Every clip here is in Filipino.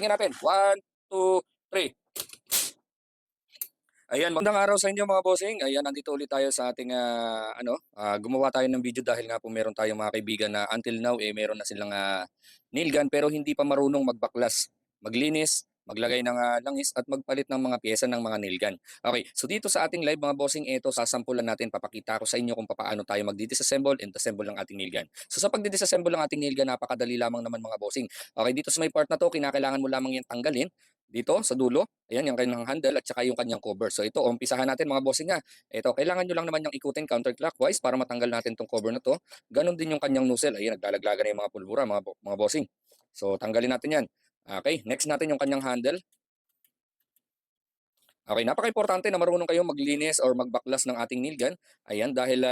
Tingnan natin. 1, 2, 3. Ayan, magandang araw sa inyo mga bossing. Ayan, nandito ulit tayo sa ating gumawa tayo ng video dahil nga po meron tayong mga kaibigan na until now meron na silang nail gun pero hindi pa marunong magbaklas, maglinis, maglagay ng langis at magpalit ng mga piyesa ng mga nail gun. Okay, so dito sa ating live mga bossing, ito sasampulan natin, papakita ko sa inyo kung paano tayo magdi-disassemble and assemble ng ating nail gun. So sa pagdi-disassemble ng ating nail gun, napakadali lamang naman mga bossing. Okay, dito sa may part na to, kinakailangan mo lamang yung tanggalin dito sa dulo. Ayan, yung kanyang handle at saka yung kanyang cover. So ito, umpisahan natin mga bossing nga. Ito, kailangan nyo lang naman yung ikutin counterclockwise para matanggal natin tong cover na to. Ganon din yung kanyang nozzle. Ayan, naglalaglagan na yung mga pulbura, mga bossing. So tanggalin natin yan. Okay, next natin yung kanyang handle. Okay, napaka-importante na marunong kayong maglinis or magbaklas ng ating nail gun. Ayan, dahil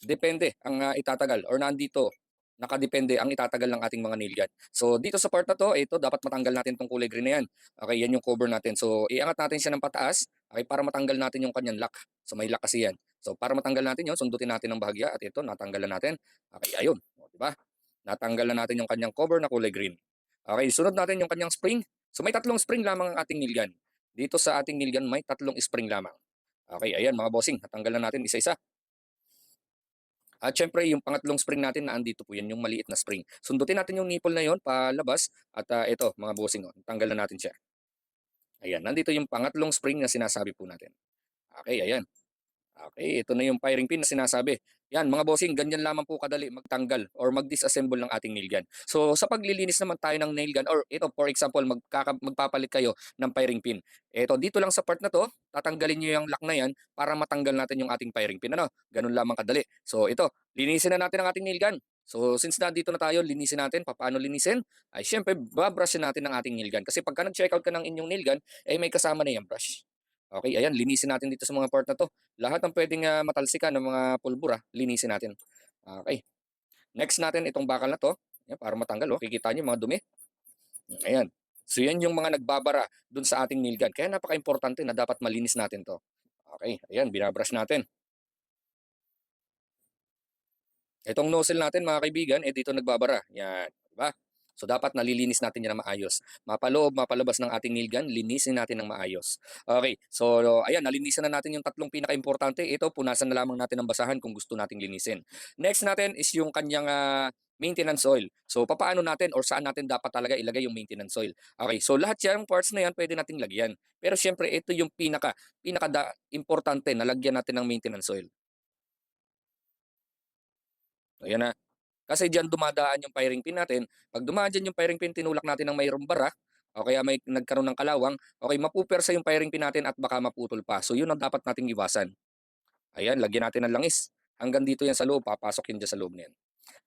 depende ang itatagal or nandito nakadepende ang itatagal ng ating mga nail gun. So dito sa part na to, ito dapat matanggal natin tong kulay green na yan. Okay, yan yung cover natin. So iangat natin siya ng pataas, okay, para matanggal natin yung kanyang lock. So may lock kasi yan. So para matanggal natin yon, sundutin natin ng bahagya at ito natanggalan natin. Okay, ayun, o, di ba? Natanggalan natin yung kanyang cover na kulay green. Okay, sunod natin yung kanyang spring. So may tatlong spring lamang ang ating nail gun. Dito sa ating nail gun may tatlong spring lamang. Okay, ayan mga bossing, natanggal na natin isa-isa. At syempre, yung pangatlong spring natin na andito po yan, yung maliit na spring. Sundutin natin yung nipple na yon palabas at ito mga bossing, oh, tanggal na natin siya. Ayan, nandito yung pangatlong spring na sinasabi po natin. Okay, ayan. Okay, ito na yung firing pin na sinasabi. Yan mga bossing, ganyan lamang po kadali magtanggal or mag-disassemble ng ating nail gun. So sa paglilinis naman tayo ng nail gun or ito for example, magpapalit kayo ng firing pin. Ito dito lang sa part na to, tatanggalin niyo yung lock na yan para matanggal natin yung ating firing pin. Ano? Ganun lamang kadali. So ito, linisin na natin ang ating nail gun. So since nandito na tayo, linisin natin. Paano linisin? Ay syempre, babrushin natin ang ating nail gun. Kasi pagka nag-check out ka ng inyong nail gun, may kasama na yung brush. Okay, ayan, linisin natin dito sa mga part na to. Lahat ng pwedeng matalsikan ng mga pulbura, linisin natin. Okay. Next natin itong bakal na to. Ayan, para matanggal. Oh. Kikita nyo mga dumi. Ayan. So yan yung mga nagbabara dun sa ating nail gun. Kaya napaka-importante na dapat malinis natin to. Okay. Ayan, binabrush natin. Itong nozzle natin mga kaibigan, dito nagbabara. Yan. Diba? So dapat nalilinis natin yan na maayos. Mapaloob, mapalabas ng ating nail gun, linisin natin ng maayos. Okay, so ayan, nalinisan na natin yung tatlong pinaka-importante. Ito, punasan na lamang natin ng basahan kung gusto nating linisin. Next natin is yung kanyang maintenance oil. So papaano natin or saan natin dapat talaga ilagay yung maintenance oil. Okay, so lahat yung parts na yan pwede nating lagyan. Pero syempre ito yung importante na lagyan natin ng maintenance oil. Ayan na. Kasi diyan dumadaan yung firing pin natin. Pag dumaan diyan yung firing pin, tinulak natin ng mayroong bara o kaya may nagkaroon ng kalawang, okay, mapupersa yung firing pin natin at baka maputol pa. So yun ang dapat nating iwasan. Ayan, lagyan natin ng langis. Hanggang dito yan sa loob, papasok yun dyan sa loob na yan.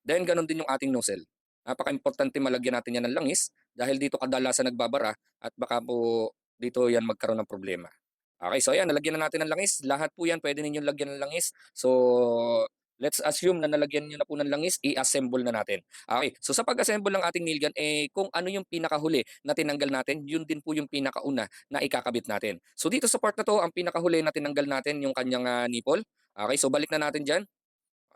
Then ganun din yung ating nozzle. Napaka-importante malagyan natin yan ng langis dahil dito kadalasan nagbabara at baka po dito yan magkaroon ng problema. Okay, so ayan, nalagyan na natin ng langis. Lahat po yan pwede ninyong lagyan ng langis. So let's assume na nalagyan niyo na po ng langis, i-assemble na natin. Okay, so sa pag-assemble ng ating nail gun, kung ano yung pinakahuli na tinanggal natin, yun din po yung pinakauna na ikakabit natin. So dito sa part na to, ang pinakahuli na tinanggal natin yung kanyang nipple. Okay, so balik na natin dyan.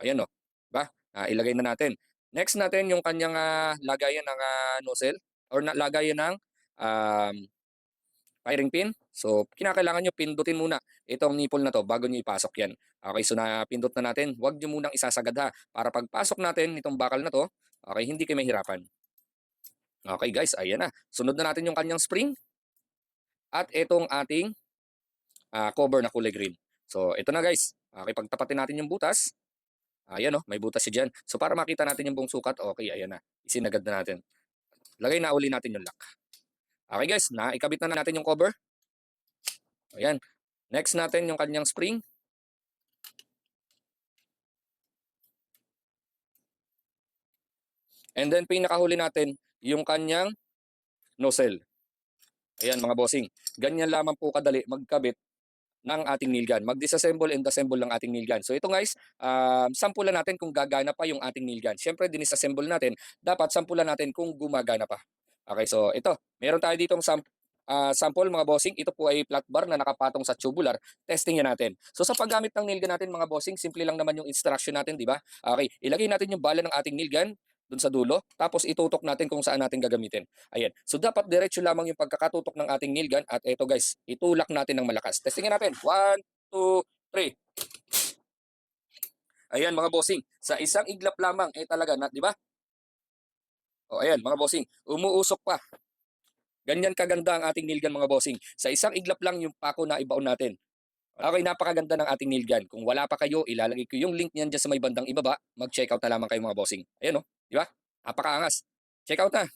Ayan o, ba? Ilagay na natin. Next natin yung kanyang lagayan ng nozzle or lagayan ng um, firing pin. So, kinakailangan nyo pindutin muna itong nipple na to bago nyo ipasok yan. Okay, so napindot na natin. Huwag nyo munang isasagad ha. Para pagpasok natin itong bakal na to, okay, hindi kayo mahirapan. Okay guys, ayan na. Sunod na natin yung kanyang spring at itong ating cover na kulay green. So, ito na guys. Okay, pagtapatin natin yung butas. Ayan o, may butas siya dyan. So, para makita natin yung buong sukat, okay, ayan na. Isinagad na natin. Lagay na uli natin yung lock. Okay guys, naikabit na natin yung cover. Ayan. Next natin yung kanyang spring. And then pinakahuli natin yung kanyang nozzle. Ayan mga bossing. Ganyan lamang po kadali magkabit ng ating nail gun. Mag-disassemble and assemble ng ating nail gun. So ito guys, sampulan natin kung gagana pa yung ating nail gun. Siyempre dinisassemble natin, dapat sampulan natin kung gumagana pa. Okay, so ito, meron tayo ditong sample mga bossing. Ito po ay flat bar na nakapatong sa tubular. Testing yan natin. So sa paggamit ng nail gun natin mga bossing, simple lang naman yung instruction natin, di ba? Okay, ilagay natin yung bala ng ating nail gun. dun sa dulo, tapos itutok natin kung saan natin gagamitin. Ayan. So dapat diretso lamang yung pagkakatutok ng ating nail gun at eto guys, itulak natin ng malakas. Testingin natin. 1, 2, 3. Ayan mga bossing, sa isang iglap lamang eh talaga na, 'di ba? O ayan mga bossing, umuusok pa. Ganyan kaganda ang ating nail gun mga bossing. Sa isang iglap lang yung pako na ibaon natin. Okay, napakaganda ng ating nail gun. Kung wala pa kayo, ilalagay ko yung link niyan diyan sa may bandang ibaba. Mag-checkout na lamang kayo mga bossing. Ayan oh, 'di ba? Napakaangas. Check out na.